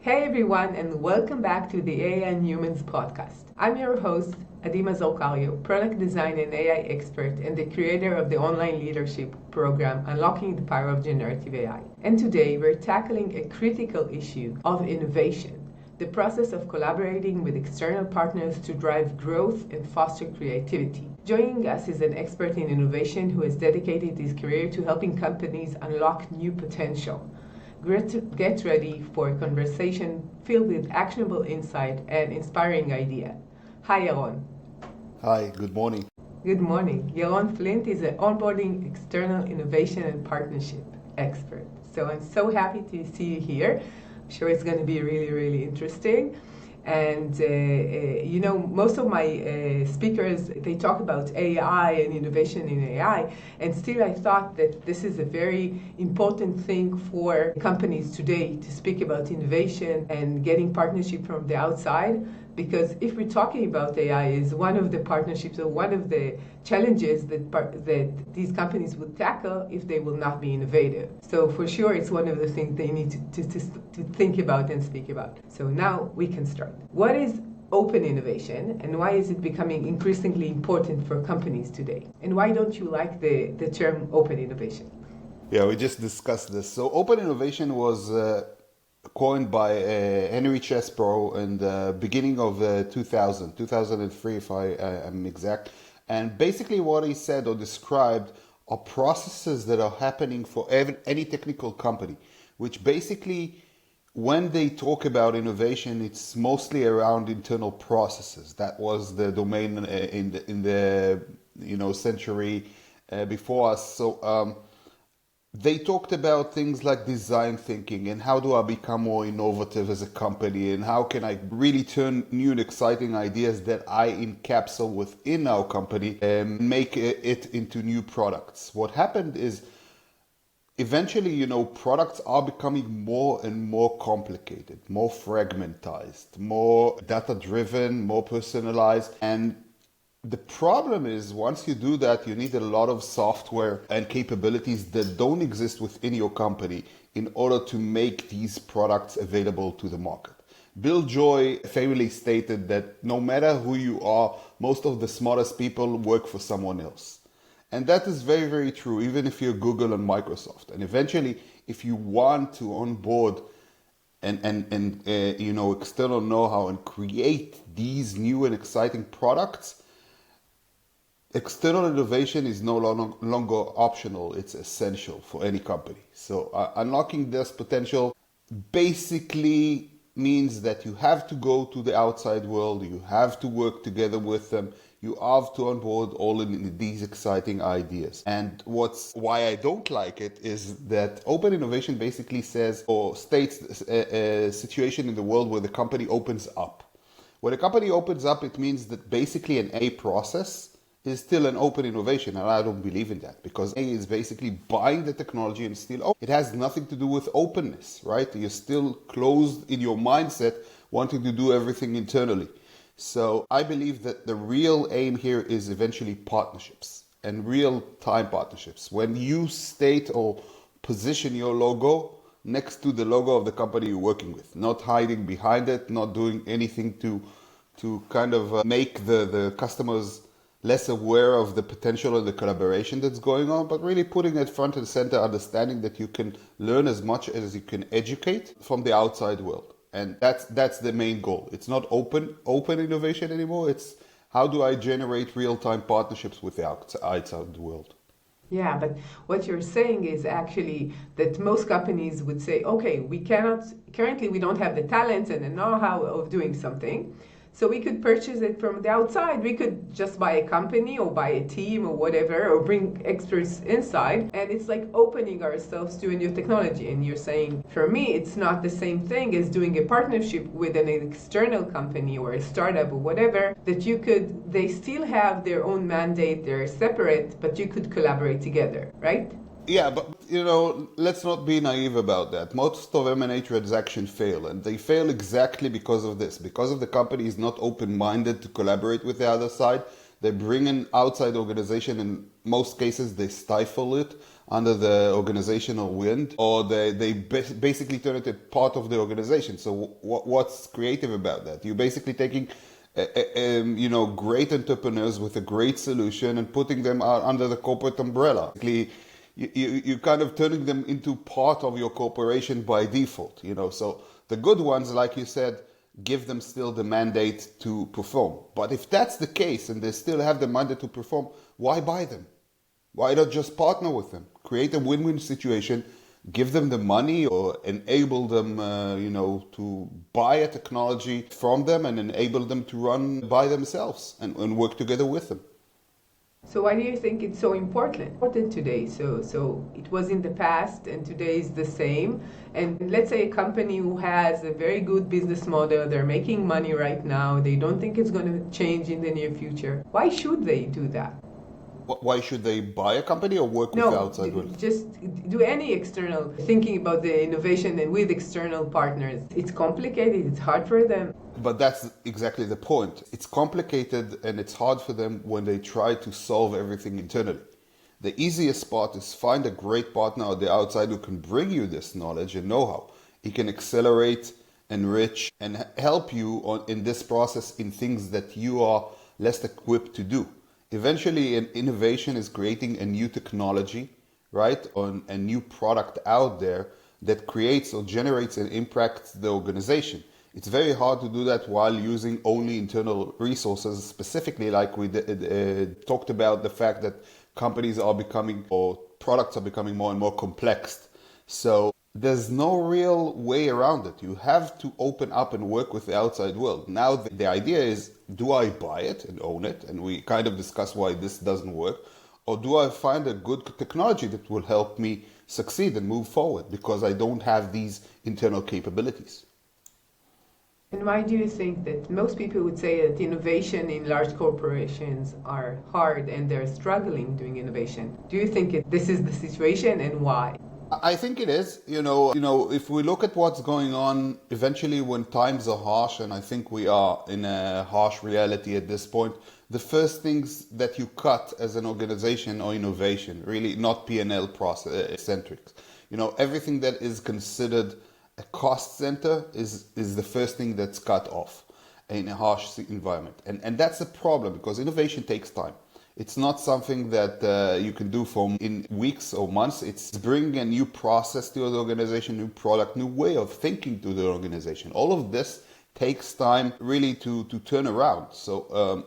Hey everyone, and welcome back to the AI and Humans podcast. I'm your host, Mazor, Kario, product design and AI expert and the creator of the online leadership program, Unlocking the Power of Generative AI. And today we're tackling a critical issue of innovation, the process of collaborating with external partners to drive growth and foster creativity. Joining us is an expert in innovation who has dedicated his career to helping companies unlock new potential. Get ready for a conversation filled with actionable insight and inspiring idea. Hi, Yaron. Hi, good morning. Good morning. Yaron Flint is an onboarding, external innovation, and partnership expert. So I'm so happy to see you here. I'm sure it's going to be really, really interesting. And most of my speakers, they talk about AI and innovation in AI, and still I thought that this is a very important thing for companies today to speak about innovation and getting partnership from the outside. Because if we're talking about AI, is one of the partnerships or one of the challenges that these companies would tackle if they will not be innovative. So for sure, it's one of the things they need to think about and speak about. So now we can start. What is open innovation and why is it becoming increasingly important for companies today? And why don't you like the term open innovation? Yeah, we just discussed this. So open innovation was coined by Henry Chesbrough in the beginning of 2003, if I am exact. And basically what he said or described are processes that are happening for any technical company, which basically, when they talk about innovation, it's mostly around internal processes. That was the domain in the century before us. So they talked about things like design thinking and how do I become more innovative as a company and how can I really turn new and exciting ideas that I encapsulate within our company and make it into new products. What happened is eventually, products are becoming more and more complicated, more fragmentized, more data-driven, more personalized, and the problem is, once you do that, you need a lot of software and capabilities that don't exist within your company in order to make these products available to the market. Bill Joy famously stated that no matter who you are, most of the smartest people work for someone else. And that is very, very true, even if you're Google and Microsoft. And eventually, if you want to onboard and external know-how and create these new and exciting products, external innovation is no longer optional, it's essential for any company. So unlocking this potential basically means that you have to go to the outside world, you have to work together with them, you have to onboard all in these exciting ideas. And why I don't like it is that open innovation basically says or states a situation in the world where the company opens up. When a company opens up, it means that basically an A process is still an open innovation, and I don't believe in that because A is basically buying the technology and still open. It has nothing to do with openness, right? You're still closed in your mindset, wanting to do everything internally. So I believe that the real aim here is eventually partnerships and real-time partnerships. When you state or position your logo next to the logo of the company you're working with, not hiding behind it, not doing anything to kind of make the customers less aware of the potential of the collaboration that's going on, but really putting it front and center, understanding that you can learn as much as you can educate from the outside world. And that's the main goal. It's not open innovation anymore. It's how do I generate real-time partnerships with the outside world. Yeah, but what you're saying is actually that most companies would say, okay, currently we don't have the talent and the know-how of doing something. So we could purchase it from the outside. We could just buy a company or buy a team or whatever, or bring experts inside. And it's like opening ourselves to a new technology. And you're saying, for me, it's not the same thing as doing a partnership with an external company or a startup or whatever, that they still have their own mandate, they're separate, but you could collaborate together, right? Yeah, but let's not be naive about that. Most of M&A transactions fail, and they fail exactly because of this. Because of the company is not open-minded to collaborate with the other side, They bring in outside organization. In most cases, they stifle it under the organizational wind, or they basically turn it into part of the organization. So what's creative about that? You're basically taking great entrepreneurs with a great solution and putting them out under the corporate umbrella. Basically, you kind of turning them into part of your corporation by default, So the good ones, like you said, give them still the mandate to perform. But if that's the case and they still have the mandate to perform, why buy them? Why not just partner with them? Create a win-win situation, give them the money or enable them, to buy a technology from them and enable them to run by themselves and work together with them. So why do you think it's so important today? So it was in the past and today is the same. And let's say a company who has a very good business model, they're making money right now, they don't think it's going to change in the near future. Why should they do that? Why should they buy a company or work with the outside world? Just do any external, thinking about the innovation and with external partners. It's complicated, it's hard for them. But that's exactly the point. It's complicated and it's hard for them when they try to solve everything internally. The easiest part is find a great partner on the outside who can bring you this knowledge and know-how. He can accelerate, enrich, and help you in this process in things that you are less equipped to do. Eventually, an innovation is creating a new technology, right, or a new product out there that creates or generates and impacts the organization. It's very hard to do that while using only internal resources, specifically like we talked about the fact that companies are becoming, or products are becoming more and more complex. So there's no real way around it. You have to open up and work with the outside world. Now the idea is, do I buy it and own it? And we kind of discuss why this doesn't work. Or do I find a good technology that will help me succeed and move forward because I don't have these internal capabilities? And why do you think that most people would say that innovation in large corporations are hard and they're struggling doing innovation? Do you think this is the situation and why? I think it is. If we look at what's going on, eventually when times are harsh, and I think we are in a harsh reality at this point, the first things that you cut as an organization are innovation, really not P&L process centric. Everything that is considered a cost center is the first thing that's cut off in a harsh environment. And that's a problem because innovation takes time. It's not something that you can do in weeks or months. It's bringing a new process to the organization, new product, new way of thinking to the organization. All of this takes time really to turn around. So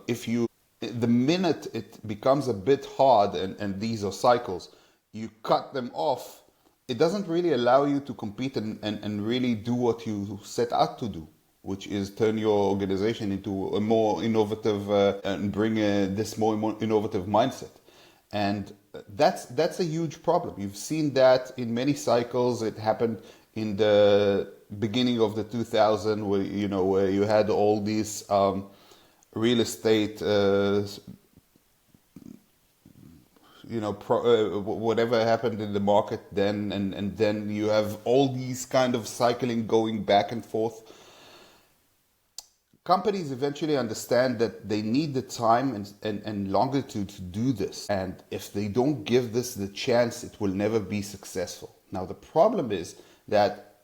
the minute it becomes a bit hard, and these are cycles, you cut them off, it doesn't really allow you to compete and really do what you set out to do, which is turn your organization into a more innovative and bring this more innovative mindset. And that's a huge problem. You've seen that in many cycles. It happened in the beginning of the 2000s where you had all these real estate whatever happened in the market then, and then you have all these kind of cycling going back and forth. Companies eventually understand that they need the time and longitude to do this. And if they don't give this the chance, it will never be successful. Now, the problem is that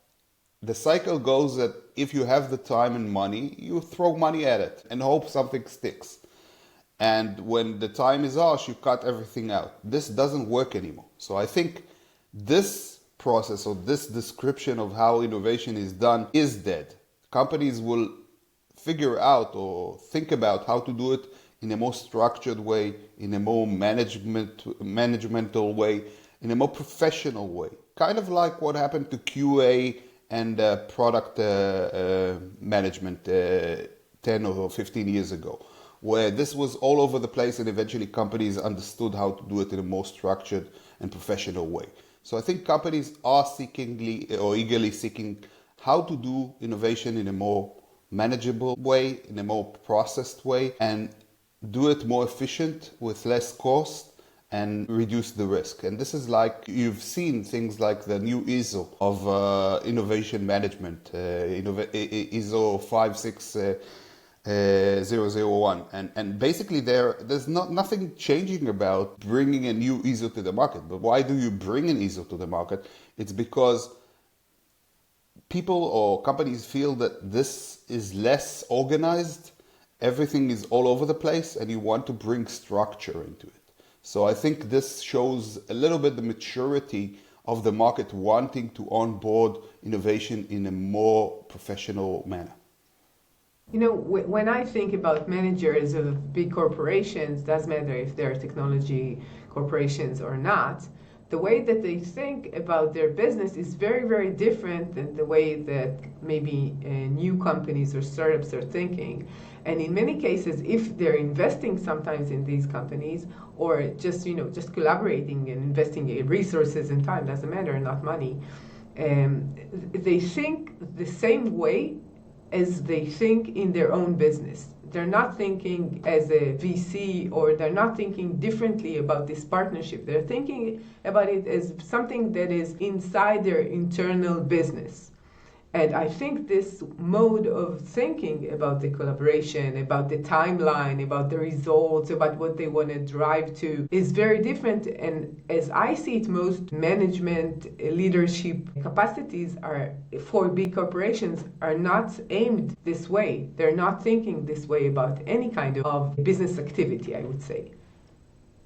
the cycle goes that if you have the time and money, you throw money at it and hope something sticks. And when the time is harsh, you cut everything out. This doesn't work anymore. So I think this process or this description of how innovation is done is dead. Companies will figure out or think about how to do it in a more structured way, in a more managemental way, in a more professional way. Kind of like what happened to QA and product management 10 or 15 years ago, where this was all over the place and eventually companies understood how to do it in a more structured and professional way. So I think companies are eagerly seeking how to do innovation in a more manageable way, in a more processed way, and do it more efficient with less cost and reduce the risk. And this is like, you've seen things like the new ISO of innovation management, ISO 5, 6, 001. And basically there's nothing changing about bringing a new ISO to the market. But why do you bring an ISO to the market? It's because people or companies feel that this is less organized, everything is all over the place, and you want to bring structure into it. So I think this shows a little bit the maturity of the market wanting to onboard innovation in a more professional manner. You know, when I think about managers of big corporations, doesn't matter if they're technology corporations or not, the way that they think about their business is very, very different than the way that maybe new companies or startups are thinking. And in many cases, if they're investing sometimes in these companies, or just just collaborating and investing in resources and time, doesn't matter, not money, they think the same way as they think in their own business. They're not thinking as a VC, or they're not thinking differently about this partnership. They're thinking about it as something that is inside their internal business. And I think this mode of thinking about the collaboration, about the timeline, about the results, about what they want to drive to is very different. And as I see it, most management leadership capacities are for big corporations are not aimed this way. They're not thinking this way about any kind of business activity, I would say.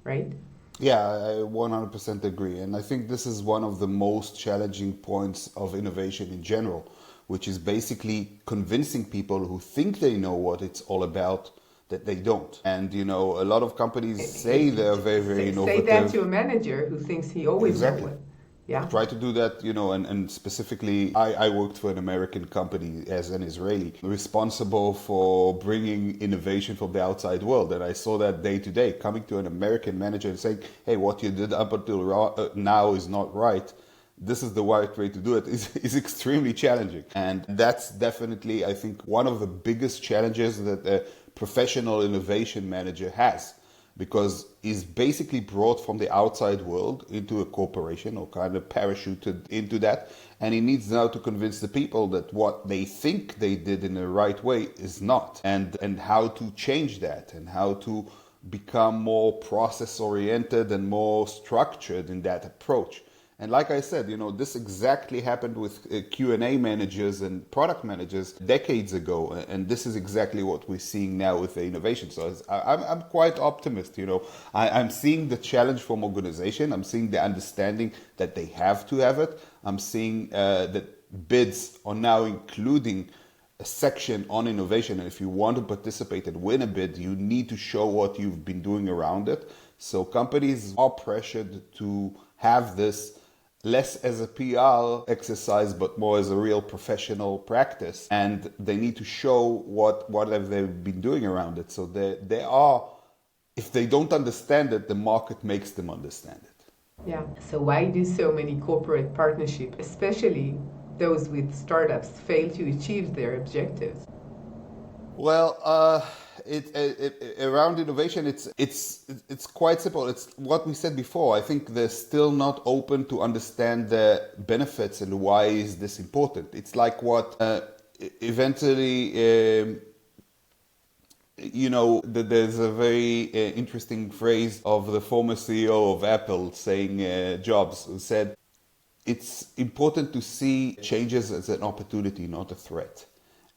Right? Yeah, I 100% agree. And I think this is one of the most challenging points of innovation in general, which is basically convincing people who think they know what it's all about that they don't. And, a lot of companies say they're very, very innovative. Say that to a manager who thinks he always knows it. Yeah. Try to do that, and specifically, I worked for an American company as an Israeli, responsible for bringing innovation from the outside world. And I saw that day to day, coming to an American manager and saying, hey, what you did up until now is not right. This is the right way to do it is extremely challenging. And that's definitely, I think, one of the biggest challenges that a professional innovation manager has, because he's basically brought from the outside world into a corporation, or kind of parachuted into that. And he needs now to convince the people that what they think they did in the right way is not, and how to change that, and how to become more process oriented and more structured in that approach. And like I said, this exactly happened with Q&A managers and product managers decades ago. And this is exactly what we're seeing now with the innovation. So I'm quite optimistic. I'm seeing the challenge from organization. I'm seeing the understanding that they have to have it. I'm seeing that bids are now including a section on innovation. And if you want to participate and win a bid, you need to show what you've been doing around it. So companies are pressured to have this less as a PR exercise, but more as a real professional practice. And they need to show what have they been doing around it. So they are, if they don't understand it, the market makes them understand it. Yeah. So why do so many corporate partnerships, especially those with startups, fail to achieve their objectives? Well, around innovation, it's quite simple. It's what we said before. I think they're still not open to understand the benefits and why is this important. It's like what eventually, there's a very interesting phrase of the former CEO of Apple saying, Jobs, who said, it's important to see changes as an opportunity, not a threat.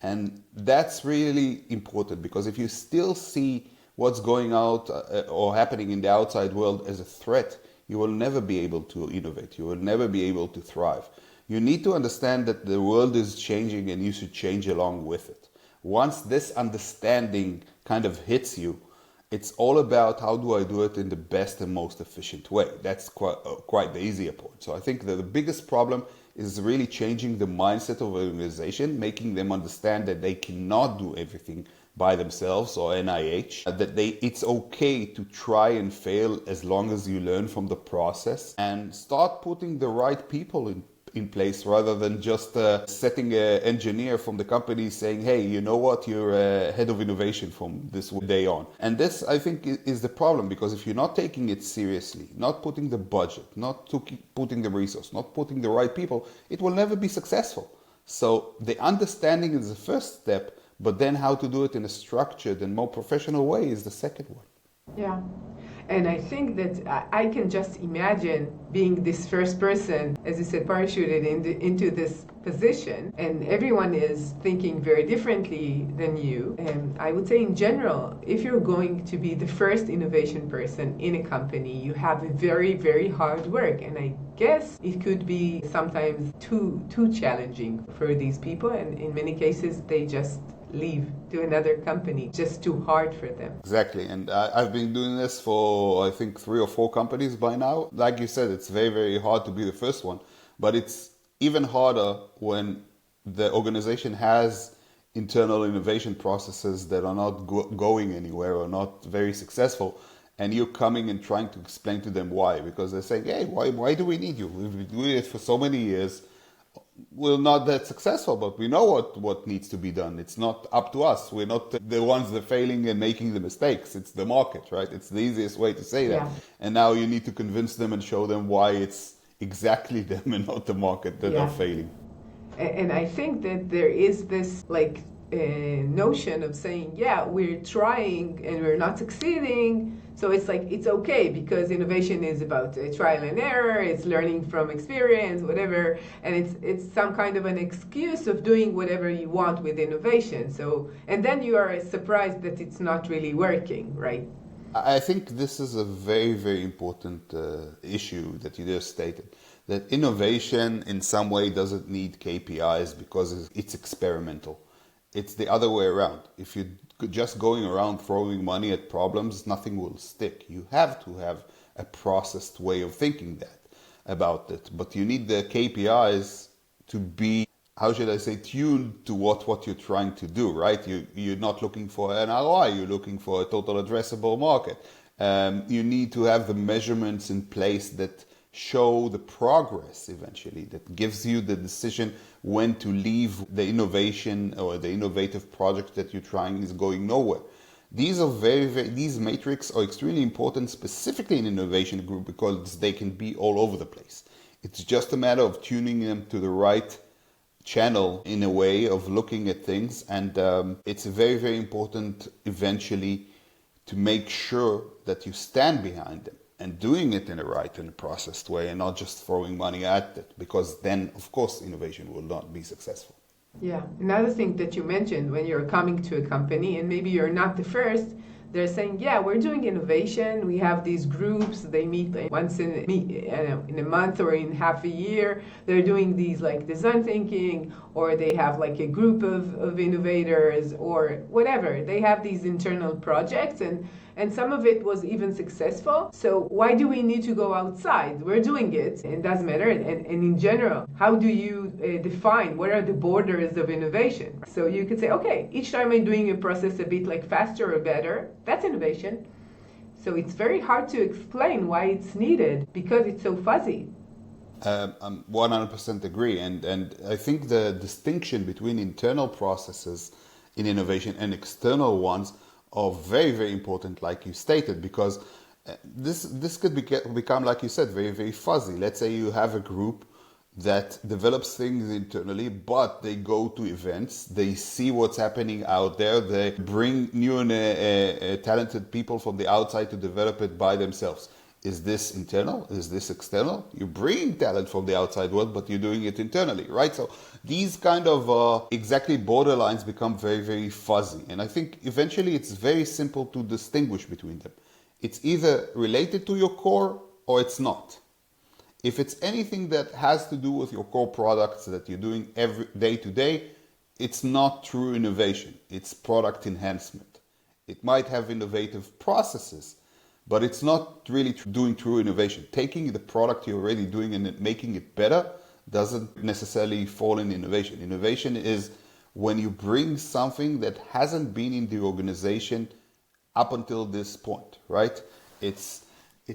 And that's really important, because if you still see what's going out or happening in the outside world as a threat, you will never be able to innovate. You will never be able to thrive. You need to understand that the world is changing and you should change along with it. Once this understanding kind of hits you, it's all about how do I do it in the best and most efficient way. That's quite the easier part. So I think that the biggest problem is really changing the mindset of an organization, making them understand that they cannot do everything by themselves or NIH, that it's okay to try and fail as long as you learn from the process, and start putting the right people in place, rather than just setting an engineer from the company saying, hey, you know what, you're head of innovation from this day on. And this, I think, is the problem, because if you're not taking it seriously, not putting the budget, not putting the resource, not putting the right people, it will never be successful. So the understanding is the first step, But then how to do it in a structured and more professional way is the second one. Yeah. And I think that I can just imagine being this first person, as you said, parachuted into this position, and everyone is thinking very differently than you. And I would say in general, if you're going to be the first innovation person in a company, you have very, very hard work. And I guess it could be sometimes too challenging for these people, and in many cases they just leave to another company, just too hard for them. Exactly. And I've been doing this for, I think, 3 or 4 companies by now. Like you said, it's very, very hard to be the first one. But it's even harder when the organization has internal innovation processes that are not going anywhere or not very successful. And you're coming and trying to explain to them why. Because they're saying, hey, why do we need you? We've been doing it for so many years. We're not that successful, but we know what needs to be done. It's not up to us. We're not the ones that are failing and making the mistakes. It's the market, right? It's the easiest way to say that. Yeah. And now you need to convince them and show them why it's exactly them and not the market that are failing. And I think that there is this notion of saying, yeah, we're trying and we're not succeeding. So it's like, it's okay because innovation is about trial and error, it's learning from experience, whatever. And it's some kind of an excuse of doing whatever you want with innovation. So, and then you are surprised that it's not really working, right? I think this is a very, very important issue that you just stated. That innovation in some way doesn't need KPIs because it's experimental. It's the other way around. If you're just going around throwing money at problems, nothing will stick. You have to have a processed way of thinking about it. But you need the KPIs to be, how should I say, tuned to what you're trying to do, right? You're not looking for an ROI, you're looking for a total addressable market. You need to have the measurements in place that show the progress eventually, that gives you the decision when to leave the innovation or the innovative project that you're trying is going nowhere. These are these metrics are extremely important, specifically in innovation group, because they can be all over the place. It's just a matter of tuning them to the right channel in a way of looking at things, and it's very, very important eventually to make sure that you stand behind them and doing it in a right and processed way and not just throwing money at it, because then, of course, innovation will not be successful. Yeah. Another thing that you mentioned, when you're coming to a company and maybe you're not the first, they're saying, yeah, we're doing innovation. We have these groups. They meet once in a month or in half a year. They're doing these like design thinking, or they have like a group of innovators or whatever. They have these internal projects, and some of it was even successful. So why do we need to go outside? We're doing it. It doesn't matter. And in general, how do you define what are the borders of innovation? So you could say, okay, each time I'm doing a process a bit like faster or better, that's innovation. So it's very hard to explain why it's needed because it's so fuzzy. I 100% agree. And I think the distinction between internal processes in innovation and external ones are very, very important, like you stated, because this could become, like you said, very, very fuzzy. Let's say you have a group that develops things internally, but they go to events, they see what's happening out there, they bring new and talented people from the outside to develop it by themselves. Is this internal? Is this external? You're bringing talent from the outside world, but you're doing it internally, right? So these kind of exactly borderlines become very, very fuzzy. And I think eventually it's very simple to distinguish between them. It's either related to your core or it's not. If it's anything that has to do with your core products that you're doing every day to day, it's not true innovation. It's product enhancement. It might have innovative processes, but it's not really doing true innovation. Taking the product you're already doing and making it better doesn't necessarily fall in innovation. Innovation is when you bring something that hasn't been in the organization up until this point, right? It's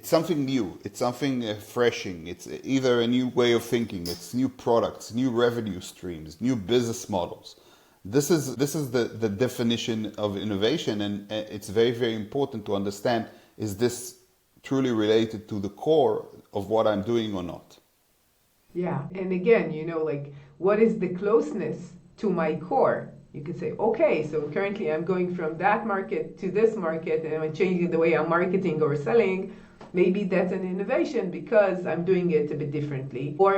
something new. It's something refreshing. It's either a new way of thinking. It's new products, new revenue streams, new business models. This is the definition of innovation, and it's very, very important to understand, is this truly related to the core of what I'm doing or not? Yeah. And again, like what is the closeness to my core? You could say, okay, so currently I'm going from that market to this market and I'm changing the way I'm marketing or selling. Maybe that's an innovation because I'm doing it a bit differently. Or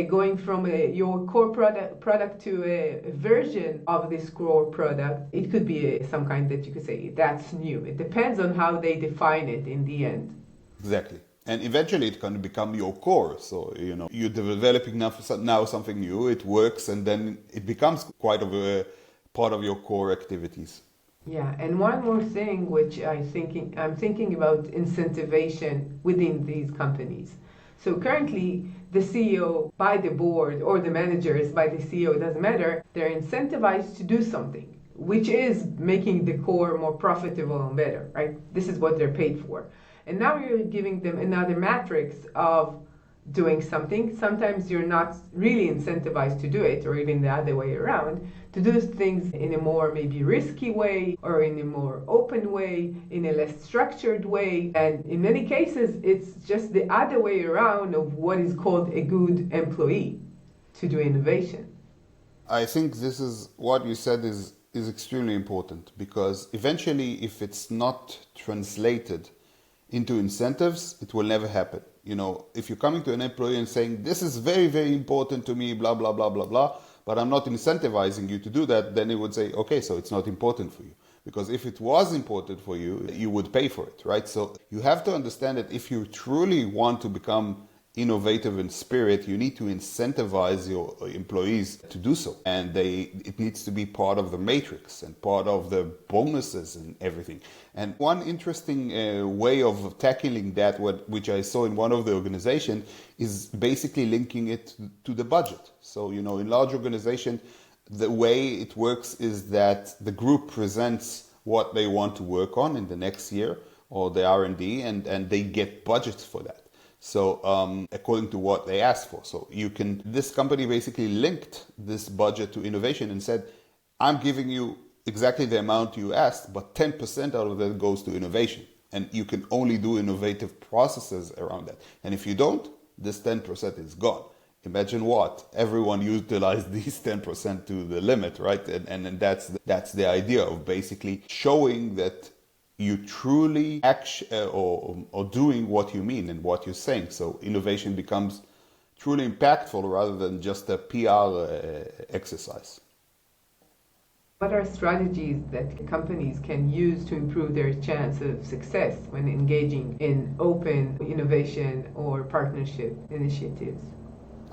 going from your core product to a version of this core product. It could be some kind that you could say that's new. It depends on how they define it in the end. Exactly. And eventually it can become your core. So, you're developing now something new, it works, and then it becomes quite of a part of your core activities. Yeah, and one more thing which I'm thinking about incentivization within these companies. So currently, the CEO by the board or the managers by the CEO, it doesn't matter, they're incentivized to do something, which is making the core more profitable and better, right? This is what they're paid for. And now you're giving them another matrix of doing something. Sometimes you're not really incentivized to do it, or even the other way around, to do things in a more maybe risky way or in a more open way, in a less structured way. And in many cases, it's just the other way around of what is called a good employee to do innovation. I think this is what you said is extremely important, because eventually, if it's not translated into incentives, it will never happen. If you're coming to an employee and saying, this is very, very important to me, blah, blah, blah, blah, blah, but I'm not incentivizing you to do that, then it would say, okay, so it's not important for you. Because if it was important for you, you would pay for it, right? So you have to understand that if you truly want to become innovative in spirit, you need to incentivize your employees to do so. And it needs to be part of the matrix and part of the bonuses and everything. And one interesting way of tackling that, which I saw in one of the organizations, is basically linking it to the budget. So, in large organizations, the way it works is that the group presents what they want to work on in the next year, or the R&D, and they get budgets for that. So according to what they asked for. So this company basically linked this budget to innovation and said, I'm giving you exactly the amount you asked, but 10% out of that goes to innovation. And you can only do innovative processes around that. And if you don't, this 10% is gone. Imagine what? Everyone utilized these 10% to the limit, right? And that's the idea of basically showing that you truly or doing what you mean and what you're saying. So innovation becomes truly impactful rather than just a PR exercise. What are strategies that companies can use to improve their chance of success when engaging in open innovation or partnership initiatives?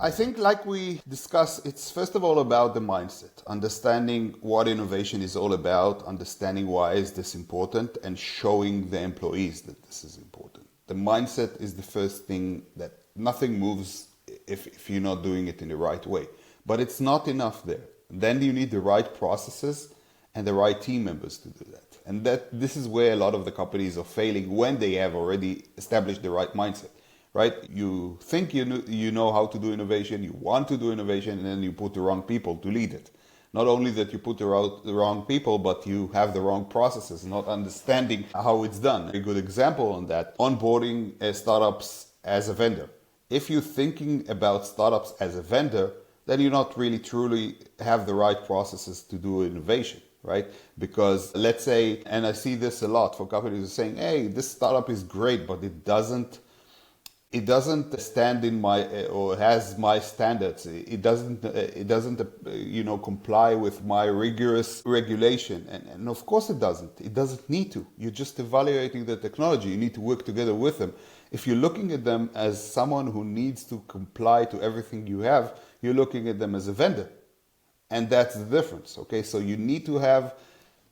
I think, like we discussed, it's first of all about the mindset, understanding what innovation is all about, understanding why is this important, and showing the employees that this is important. The mindset is the first thing that nothing moves if you're not doing it in the right way. But it's not enough there. Then you need the right processes and the right team members to do that. And this is where a lot of the companies are failing when they have already established the right mindset. Right? You think you know how to do innovation, you want to do innovation, and then you put the wrong people to lead it. Not only that you put the wrong people, but you have the wrong processes, not understanding how it's done. A good example on that, onboarding startups as a vendor. If you're thinking about startups as a vendor, then you're not really truly have the right processes to do innovation. Right? Because let's say, and I see this a lot for companies saying, hey, this startup is great, but it doesn't stand in my or has my standards. It doesn't comply with my rigorous regulation, and of course it doesn't need to. You're just evaluating the technology. You need to work together with them. If you're looking at them as someone who needs to comply to everything you have, you're looking at them as a vendor, and that's the difference. Okay, so you need to have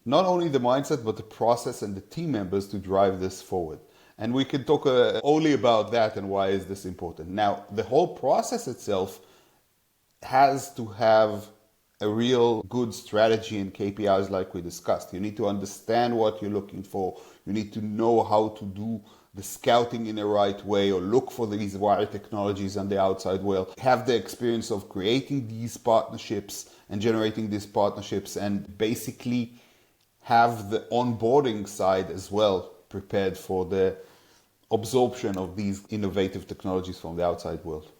not only the mindset but the process and the team members to drive this forward. And we can talk only about that and why is this important. Now, the whole process itself has to have a real good strategy and KPIs like we discussed. You need to understand what you're looking for. You need to know how to do the scouting in the right way or look for these wire technologies on the outside world. Have the experience of creating these partnerships and generating these partnerships, and basically have the onboarding side as well prepared for the absorption of these innovative technologies from the outside world.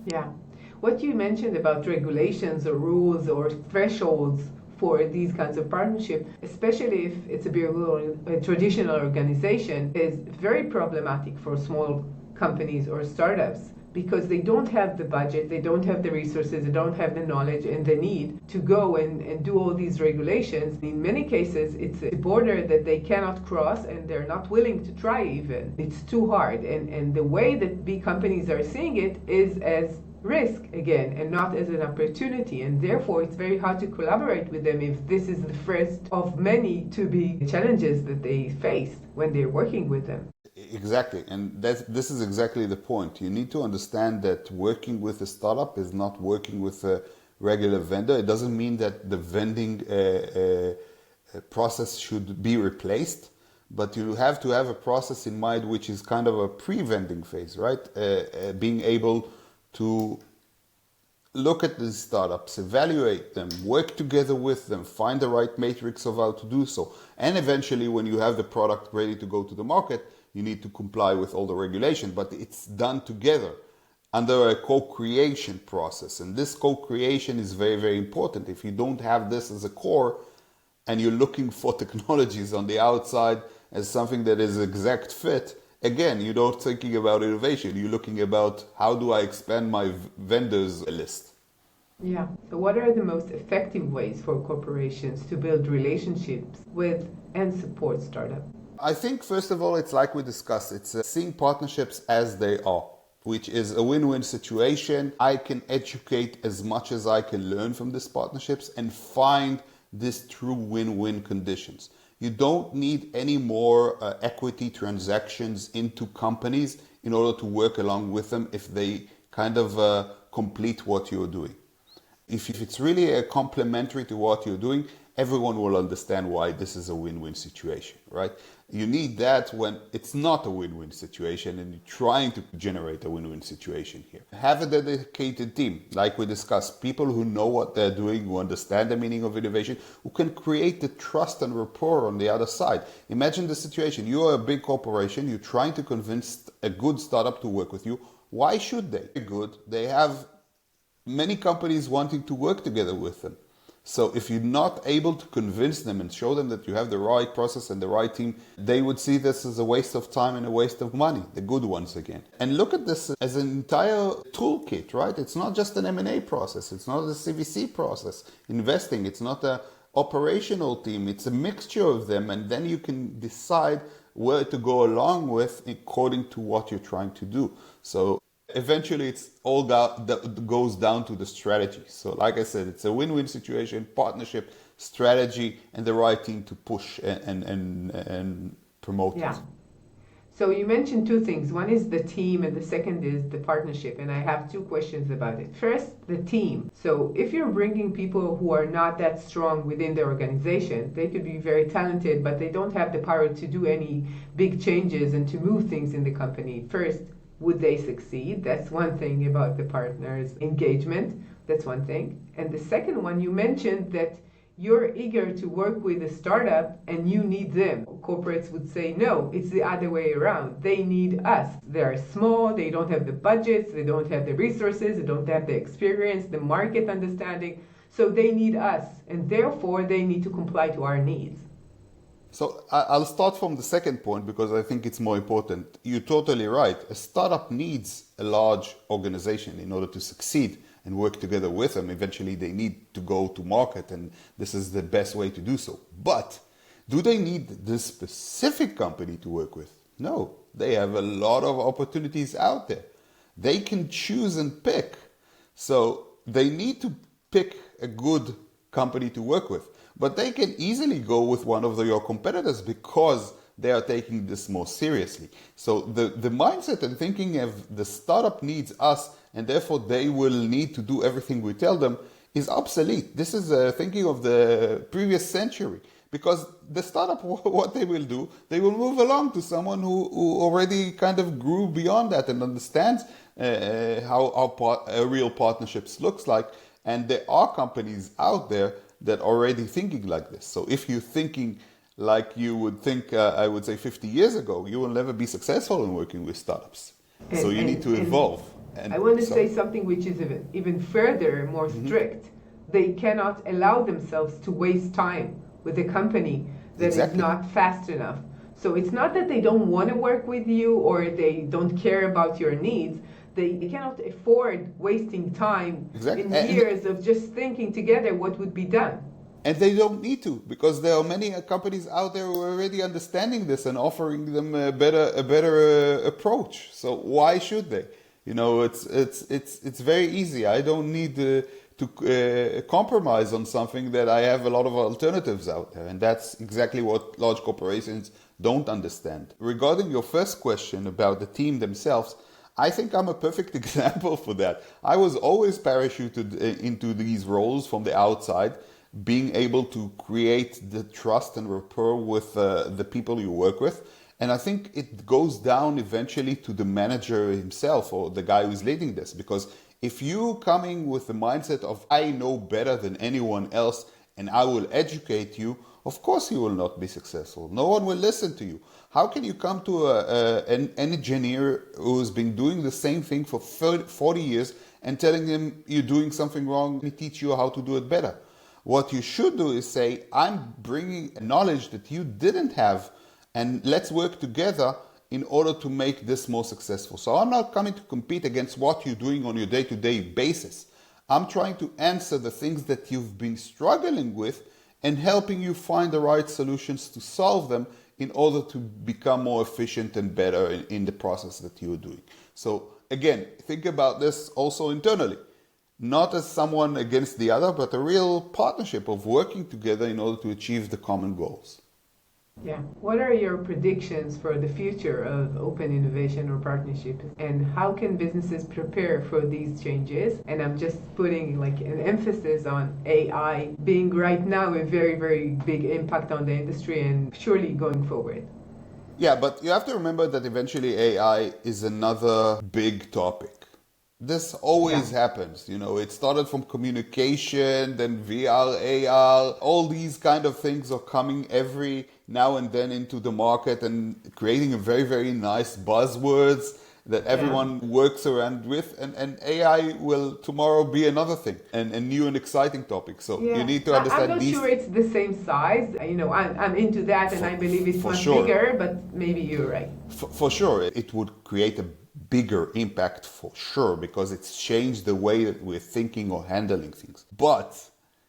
Yeah. What you mentioned about regulations or rules or thresholds for these kinds of partnership, especially if it's a traditional organization, is very problematic for small companies or startups, because they don't have the budget, they don't have the resources, they don't have the knowledge and the need to go and do all these regulations. In many cases, it's a border that they cannot cross and they're not willing to try even. It's too hard. And the way that big companies are seeing it is as risk again and not as an opportunity, and therefore it's very hard to collaborate with them if this is the first of many to be challenges that they face when they're working with them. Exactly, and this is exactly the point. You need to understand that working with a startup is not working with a regular vendor. It doesn't mean that the vending process should be replaced, but you have to have a process in mind which is kind of a pre-vending phase, right? Being able to look at these startups, evaluate them, work together with them, find the right matrix of how to do so. And eventually, when you have the product ready to go to the market, you need to comply with all the regulation, but it's done together under a co-creation process. And this co-creation is very, very important. If you don't have this as a core and you're looking for technologies on the outside as something that is exact fit, again, you're not thinking about innovation. You're looking about how do I expand my vendors list. Yeah. So what are the most effective ways for corporations to build relationships with and support startups? I think, first of all, it's like we discussed, it's seeing partnerships as they are, which is a win-win situation. I can educate as much as I can learn from these partnerships and find these true win-win conditions. You don't need any more equity transactions into companies in order to work along with them if they kind of complete what you're doing. If it's really complementary to what you're doing, everyone will understand why this is a win-win situation, right? You need that when it's not a win-win situation and you're trying to generate a win-win situation here. Have a dedicated team, like we discussed, people who know what they're doing, who understand the meaning of innovation, who can create the trust and rapport on the other side. Imagine the situation. You are a big corporation, you're trying to convince a good startup to work with you. Why should they? They're good. They have many companies wanting to work together with them. So if you're not able to convince them and show them that you have the right process and the right team, they would see this as a waste of time and a waste of money, the good ones again. And look at this as an entire toolkit, right? It's not just an M&A process. It's not a CVC process, investing. It's not an operational team. It's a mixture of them. And then you can decide where to go along with according to what you're trying to do. So eventually, it's all goes down to the strategy. So like I said, it's a win-win situation, partnership, strategy, and the right team to push and promote it. So you mentioned two things. One is the team and the second is the partnership. And I have two questions about it. First, the team. So if you're bringing people who are not that strong within the organization, they could be very talented, but they don't have the power to do any big changes and to move things in the company. First, would they succeed? That's one thing about the partner's engagement. That's one thing. And the second one, you mentioned that you're eager to work with a startup and you need them. Corporates would say, no, it's the other way around. They need us. They're small, they don't have the budgets, they don't have the resources, they don't have the experience, the market understanding. So they need us, and therefore they need to comply to our needs. So I'll start from the second point because I think it's more important. You're totally right. A startup needs a large organization in order to succeed and work together with them. Eventually they need to go to market, and this is the best way to do so. But do they need this specific company to work with? No, they have a lot of opportunities out there. They can choose and pick. So they need to pick a good company to work with. But they can easily go with one of your competitors because they are taking this more seriously. So the mindset and thinking of the startup needs us and therefore they will need to do everything we tell them is obsolete. This is thinking of the previous century. Because the startup, what they will do, they will move along to someone who already kind of grew beyond that and understands how real partnerships looks like. And there are companies out there that are already thinking like this. So if you're thinking like you would think, I would say 50 years ago, you will never be successful in working with startups. So you need to evolve. And I want to say something which is even further, more strict. They cannot allow themselves to waste time with a company that is not fast enough. So it's not that they don't want to work with you or they don't care about your needs. They cannot afford wasting time in years of just thinking together what would be done. And they don't need to, because there are many companies out there who are already understanding this and offering them a better approach. So why should they? You know, it's very easy. I don't need to compromise on something that I have a lot of alternatives out there, and that's exactly what large corporations don't understand. Regarding your first question about the team themselves, I think I'm a perfect example for that. I was always parachuted into these roles from the outside, being able to create the trust and rapport with the people you work with. And I think it goes down eventually to the manager himself or the guy who's leading this. Because if you coming with the mindset of I know better than anyone else and I will educate you, of course you will not be successful. No one will listen to you. How can you come to an engineer who's been doing the same thing for 40 years and telling him you're doing something wrong, let me teach you how to do it better? What you should do is say, I'm bringing knowledge that you didn't have, and let's work together in order to make this more successful. So I'm not coming to compete against what you're doing on your day-to-day basis. I'm trying to answer the things that you've been struggling with and helping you find the right solutions to solve them in order to become more efficient and better in the process that you're doing. So again, think about this also internally. Not as someone against the other, but a real partnership of working together in order to achieve the common goals. Yeah. What are your predictions for the future of open innovation or partnership? And how can businesses prepare for these changes? And I'm just putting like an emphasis on AI being right now a very, very big impact on the industry and surely going forward. Yeah, but you have to remember that eventually AI is another big topic. This always happens, you know, it started from communication, then VR, AR, all these kind of things are coming every now and then into the market and creating a very, very nice buzzwords that everyone works around with. And AI will tomorrow be another thing and a new and exciting topic. So you need to understand I'm not sure it's the same size. You know, I'm into that and I believe it's much bigger, but maybe you're right. For sure, it would create a bigger impact for sure, because it's changed the way that we're thinking or handling things. But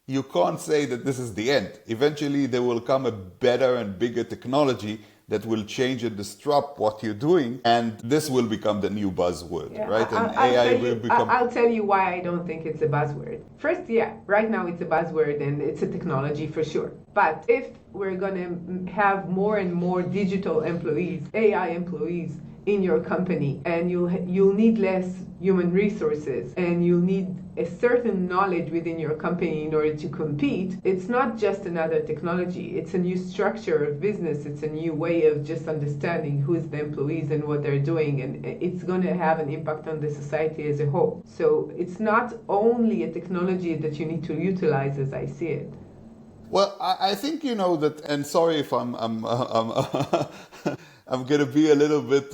you can't say that this is the end. Eventually there will come a better and bigger technology that will change and disrupt what you're doing, and this will become the new buzzword, right? And AI will become... I'll tell you why I don't think it's a buzzword. First, right now it's a buzzword and it's a technology for sure. But if we're going to have more and more digital employees, AI employees, in your company, and you'll need less human resources and you'll need a certain knowledge within your company in order to compete, it's not just another technology. It's a new structure of business. It's a new way of just understanding who's the employees and what they're doing, and it's going to have an impact on the society as a whole. So it's not only a technology that you need to utilize as I see it. Well, I think, you know, that, and sorry if I'm I'm going to be a little bit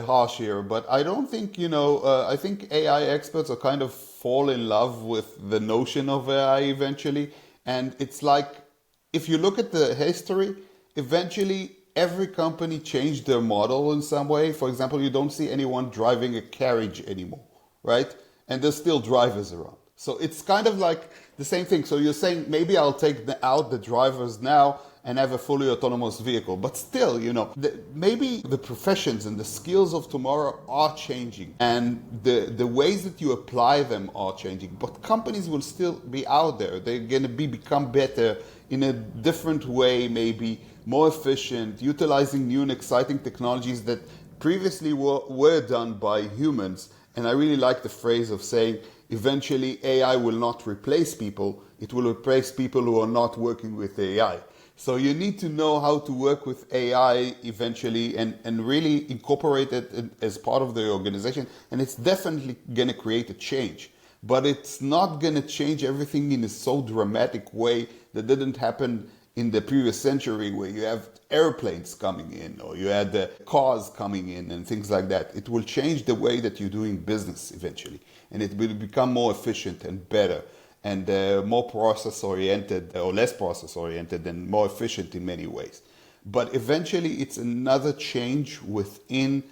harsh here, but I don't think, you know, I think AI experts are kind of fall in love with the notion of AI eventually. And it's like, if you look at the history, eventually every company changed their model in some way. For example, you don't see anyone driving a carriage anymore, right? And there's still drivers around. So it's kind of like the same thing. So you're saying maybe I'll take out the drivers now and have a fully autonomous vehicle. But still, you know, maybe the professions and the skills of tomorrow are changing and the ways that you apply them are changing. But companies will still be out there. They're going to become better in a different way, maybe more efficient, utilizing new and exciting technologies that previously were done by humans. And I really like the phrase of saying, eventually AI will not replace people, it will replace people who are not working with AI. So you need to know how to work with AI eventually and really incorporate it as part of the organization. And it's definitely going to create a change. But it's not going to change everything in a so dramatic way that didn't happen in the previous century, where you have airplanes coming in or you had the cars coming in and things like that. It will change the way that you're doing business eventually. And it will become more efficient and better. and more process oriented or less process oriented and more efficient in many ways. But eventually it's another change within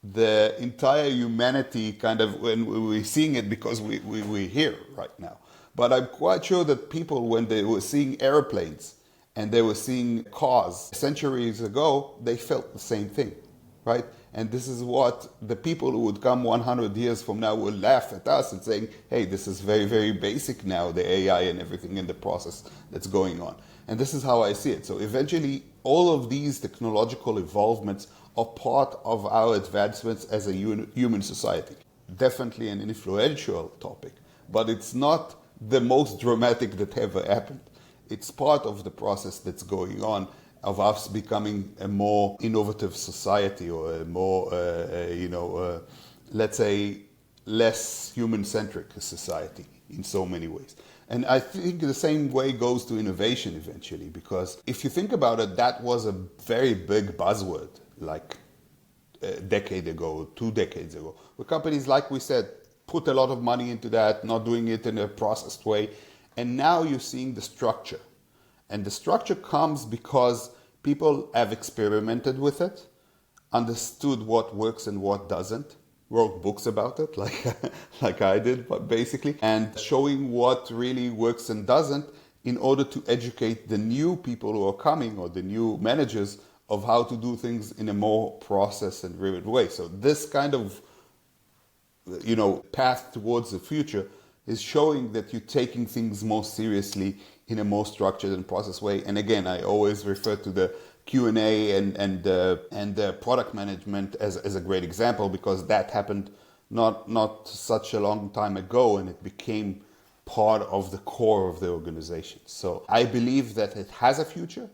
the entire humanity kind of, when we're seeing it because we're here right now. But I'm quite sure that people, when they were seeing airplanes and they were seeing cars centuries ago, they felt the same thing, right? And this is what the people who would come 100 years from now will laugh at us and saying, hey, this is very, very basic now, the AI and everything in the process that's going on. And this is how I see it. So eventually, all of these technological evolvements are part of our advancements as a human society. Definitely an influential topic, but it's not the most dramatic that ever happened. It's part of the process that's going on of us becoming a more innovative society, or a more, let's say, less human-centric society in so many ways. And I think the same way goes to innovation eventually, because if you think about it, that was a very big buzzword like a decade ago, 2 decades ago, where companies, like we said, put a lot of money into that, not doing it in a processed way. And now you're seeing the structure. And the structure comes because people have experimented with it, understood what works and what doesn't, wrote books about it, like I did, but basically, and showing what really works and doesn't in order to educate the new people who are coming, or the new managers, of how to do things in a more process and driven way. So this kind of, path towards the future is showing that you're taking things more seriously in a more structured and processed way. And again, I always refer to the Q&A and product management as a great example, because that happened not such a long time ago, and it became part of the core of the organization. So I believe that it has a future.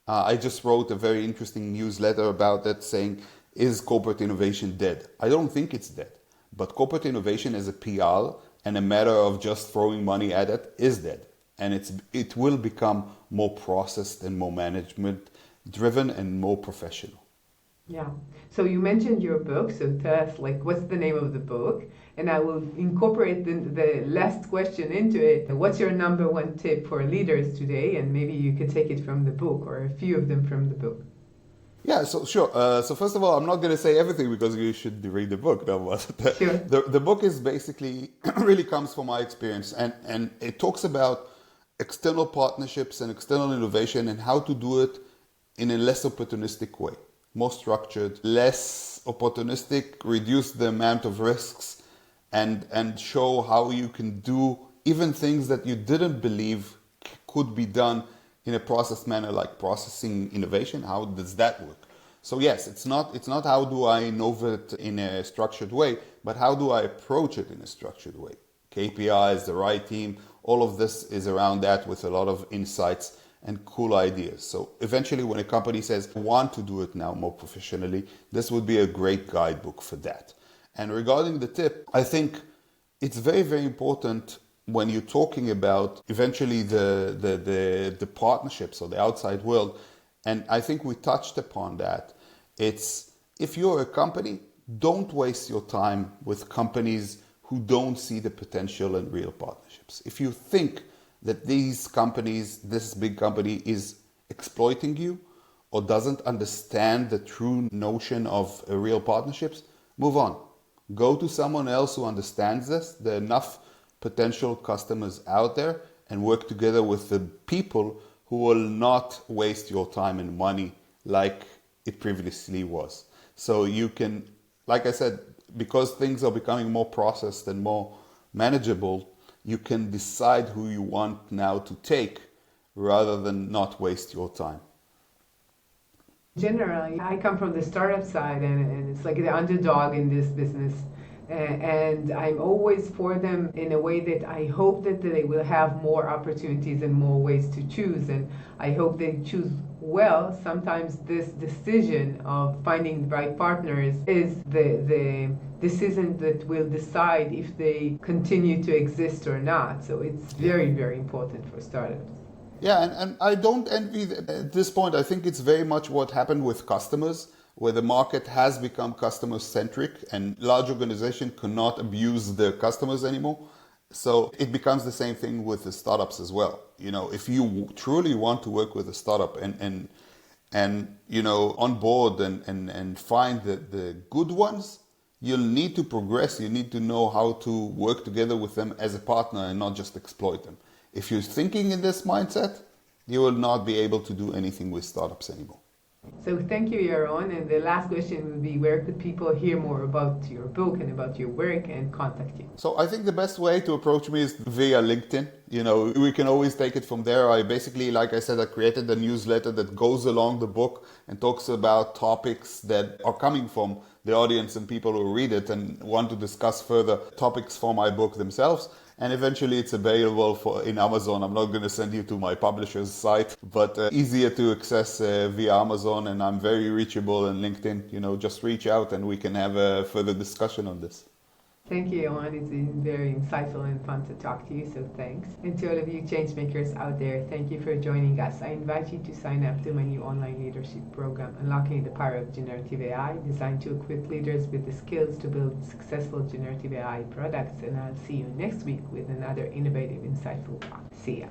I just wrote a very interesting newsletter about that, saying, is corporate innovation dead? I don't think it's dead, but corporate innovation as a PR and a matter of just throwing money at it is dead. And it will become more processed and more management driven and more professional. Yeah. So you mentioned your book. So tell us, what's the name of the book? And I will incorporate the last question into it. What's your number one tip for leaders today? And maybe you could take it from the book, or a few of them from the book. Yeah, so sure. So first of all, I'm not going to say everything because you should read the book. No, but Sure. The book is basically really comes from my experience, and it talks about external partnerships and external innovation and how to do it in a less opportunistic way, more structured, less opportunistic, reduce the amount of risks, and show how you can do even things that you didn't believe could be done in a processed manner, like processing innovation. How does that work? So yes, it's not how do I innovate in a structured way, but how do I approach it in a structured way? KPIs, the right team, all of this is around that, with a lot of insights and cool ideas. So eventually, when a company says, I want to do it now more professionally, this would be a great guidebook for that. And regarding the tip, I think it's very, very important when you're talking about eventually the partnerships or the outside world. And I think we touched upon that. It's, if you're a company, don't waste your time with companies who don't see the potential in real partnerships. If you think that these companies, this big company, is exploiting you or doesn't understand the true notion of real partnerships, move on. Go to someone else who understands this. There are enough potential customers out there, and work together with the people who will not waste your time and money like it previously was. So you can, like I said, because things are becoming more processed and more manageable, you can decide who you want now to take rather than not waste your time. Generally, I come from the startup side, and it's like the underdog in this business. And I'm always for them in a way that I hope that they will have more opportunities and more ways to choose. And I hope they choose well. Sometimes this decision of finding the right partners is the decision that will decide if they continue to exist or not. So it's very, very important for startups. Yeah, and I don't envy at this point. I think it's very much what happened with customers, where the market has become customer centric and large organizations cannot abuse their customers anymore. So it becomes the same thing with the startups as well. If you truly want to work with a startup and on board and find the good ones, you'll need to progress. You need to know how to work together with them as a partner and not just exploit them. If you're thinking in this mindset, you will not be able to do anything with startups anymore. So thank you, Yaron. And the last question would be, where could people hear more about your book and about your work and contact you? So I think the best way to approach me is via LinkedIn. We can always take it from there. I basically, like I said, I created a newsletter that goes along the book and talks about topics that are coming from the audience and people who read it and want to discuss further topics for my book themselves. And eventually it's available in Amazon. I'm not going to send you to my publisher's site, but easier to access via Amazon. And I'm very reachable on LinkedIn. Just reach out and we can have a further discussion on this. Thank you, Yaron. It's been very insightful and fun to talk to you, so thanks. And to all of you changemakers out there, thank you for joining us. I invite you to sign up to my new online leadership program, Unlocking the Power of Generative AI, designed to equip leaders with the skills to build successful generative AI products. And I'll see you next week with another innovative, insightful talk. See ya.